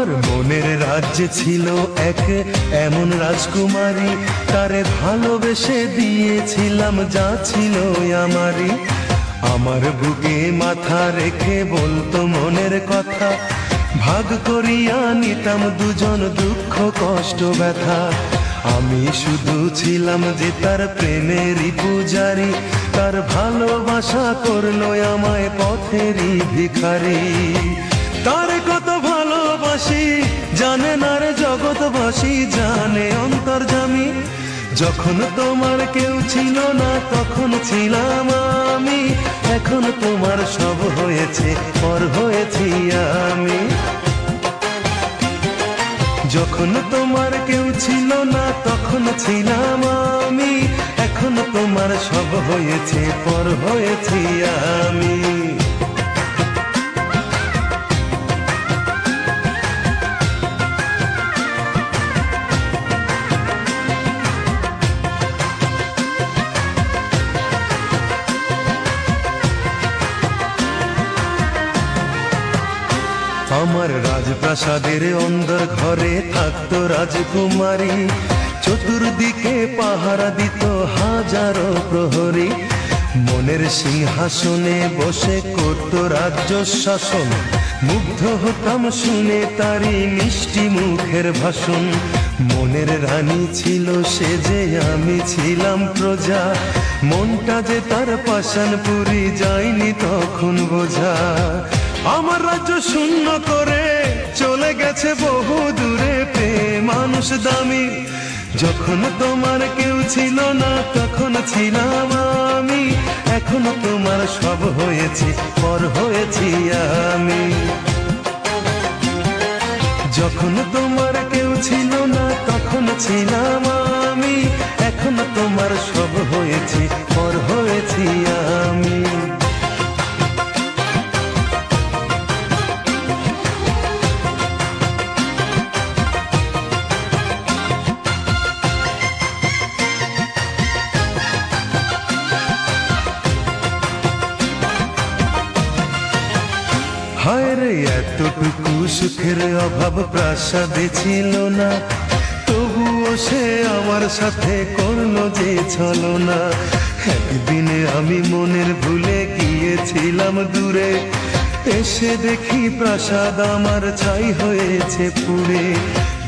আমার মনের রাজ্যে ছিল এক এমন রাজকুমারী, তারে ভালোবেসে দিয়েছিলাম যা ছিল আমারই। আমার বুকে মাথা রেখে বলতো মনের কথা, ভাগ করিয়া নিতাম দুজন দুঃখ কষ্ট ব্যথা। আমি শুধু ছিলাম যে তার প্রেমেরই পূজারি, তার ভালোবাসা করলো আমায় পথেরই ভিখারি। তার কত ভালোবাসি জানে না রে জগৎবাসী, জানে অন্তর্যামী। যখন তোমার কেউ ছিল না তখন ছিলাম আমি, এখন তোমার সব হয়েছে পর হয়েছি আমি। যখন তোমার কেউ ছিল না তখন ছিলাম আমি, এখন তোমার সব হয়েছে পর হয়েছি আমি। আমার রাজপ্রাসাদের অন্দর ঘরে থাকতো রাজকুমারী, চতুর্দিকে পাহারা দিত হাজারো প্রহরী। মনের সিংহাসনে বসে করত রাজ্য শাসন, মুগ্ধ হতাম শুনে তারি মিষ্টি মুখের ভাষণ। মনের রানী ছিল সে যে আমি ছিলাম প্রজা, মনটা যে তার পাষাণ পুরি যায়নি তখন বোঝা। আমার রাজ্য শূন্য করে চলে গেছে বহু দূরে প্রেম মানুষ দামি। যখন তোমার কেউ ছিল না তখন ছিলাম আমি, এখন তোমার সব হয়েছে পর হয়েছি আমি। যখন তোমার কেউ ছিল না তখন ছিলাম আমি, এখন তোমার সব হয়েছে পর হয়েছি আমি। হায় রে এতটুকু সুখের অভাব প্রাসাদে ছিল না, তবুও সে আমার সাথে করলো যে ছলনা। একদিনে আমি মনের ভুলে গিয়েছিলাম দূরে, এসে দেখি প্রাসাদ আমার ছাই হয়েছে পুড়ে।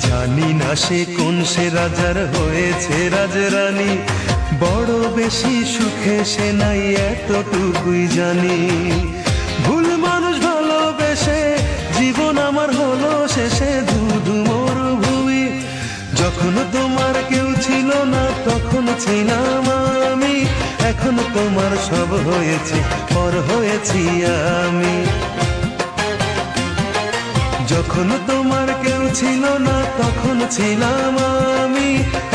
জানি না সে কোন সে রাজার হয়েছে রাজরানী, বড় বেশি সুখে সে নাই এতটুকুই জানি। ভুল মানুষ ভালোবেসে জীবন আমার হলো শেষে ধুধু মরুভূমি। যখন তোমার কেউ ছিল না তখন ছিলাম আমি, এখন তোমার সব হয়েছে পর হয়েছি আমি। যখন তোমার কেউ ছিল না তখন ছিলাম আমি,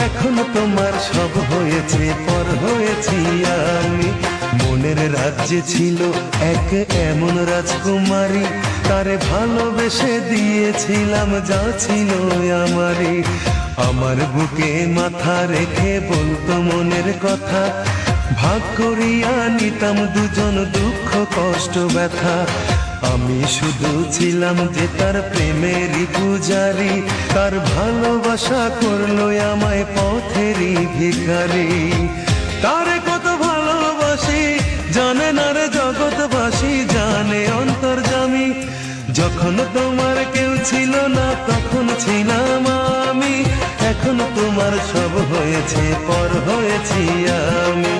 এখন তোমার সব হয়েছে পর হয়েছি আমি। মনের রাজ্যে ছিল এক এমন রাজকুমারী, তারে ভালোবেসে দিয়েছিলাম যা ছিল আমারই। আমার বুকে মাথা রেখে বলতো মনের কথা, ভাগ করিয়া নিতাম দুজন দুঃখ কষ্ট ব্যথা। আমি শুধু ছিলাম যে তার প্রেমেরই পূজারি, তার ভালোবাসা করলো আমায় পথেরই ভিখারি। তারে কত ভালোবাসি জানে না রে জগৎবাসী, জানে অন্তর্যামী। যখন তোমার কেউ ছিল না তখন ছিলাম আমি, এখন তোমার সব হয়েছে পর হয়েছি আমি।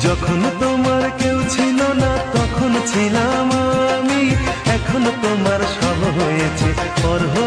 যখন তোমার কেউ ছিল না তখন ছিলাম আমি, এখন তোমার সব হয়েছে পর হয়েছি।